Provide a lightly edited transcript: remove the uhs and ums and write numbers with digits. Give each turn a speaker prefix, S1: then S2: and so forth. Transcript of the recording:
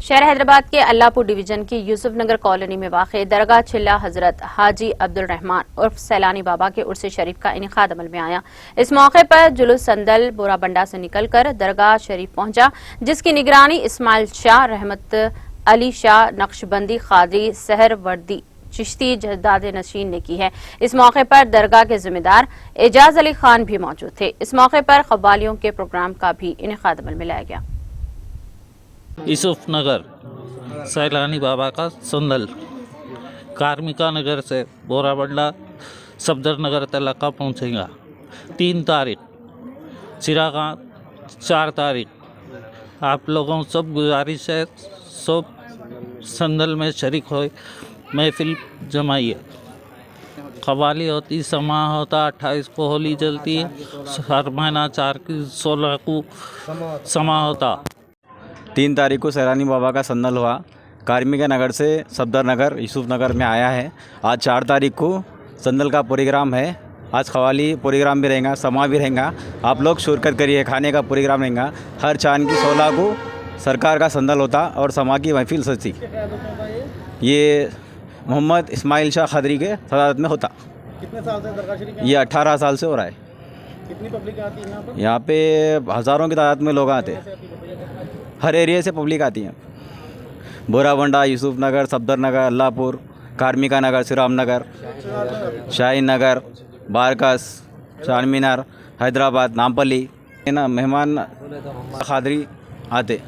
S1: शहर हैदराबाद के अल्लाहपुर डिवीजन की यूसुफ नगर कॉलोनी में वाक़ दरगाह चिल्ला हजरत हाजी अब्दुल रहमान उर्फ सैलानी बाबा के उर्स शरीफ का इनेकाद अमल में आया। इस मौके पर जुलूस संदल बोराबंडा से निकलकर दरगाह शरीफ पहुंचा, जिसकी निगरानी इस्माइल शाह, रहमत अली शाह, नक्शबंदी, खादरी, सहर वर्दी, चिश्ती जद्दाद नशीन ने की है। इस मौके पर दरगाह के जिम्मेदार एजाज अली खान भी मौजूद थे। इस मौके पर कव्वालियों के प्रोग्राम का भी इनेकाद अमल में लाया गया।
S2: यूसुफ नगर सैलानी बाबा का संदल, कार्मिका नगर से बोराबंडा सफदर नगर तलका पहुँचेगा। 3 तारीख चिरागा, 4 तारीख। आप लोगों सब गुजारिश है, सब संदल में शरीक हो, महफिल जमाइए। कव्वाली होती, समा होता, 28 को होली जलती है, हर महीना 4 की 16 को समा होता।
S3: 3 तारीख को सैलानी बाबा का संदल हुआ। कार्मिका नगर से सफदर नगर यूसुफ नगर में आया है। आज 4 तारीख को संदल का प्रोग्राम है। आज कव्वाली प्रोग्राम भी रहेगा, समा भी रहेगा। आप लोग शिरकत करिए, खाने का प्रोग्राम रहेगा। हर चांद की 16 को सरकार का संदल होता और समा की महफिल सजती। ये मोहम्मद इस्माइल शाह खदरी के सदारत में होता।
S4: कितने साल से दरगाह शरीफ?
S3: ये 18 साल से हो रहा है।
S4: कितनी पब्लिक आती है यहाँ पर?
S3: यहाँ पे हज़ारों की तादाद में लोग आते हैं। हर एरिया से पब्लिक आती है। बोराबंडा, यूसुफ नगर, सफदर नगर, अल्लाहपुर, कार्मिका नगर, सिराम नगर, शाहीन नगर, बारकस, चार मीनार, हैदराबाद, नामपल्ली ना मेहमान खादरी आते।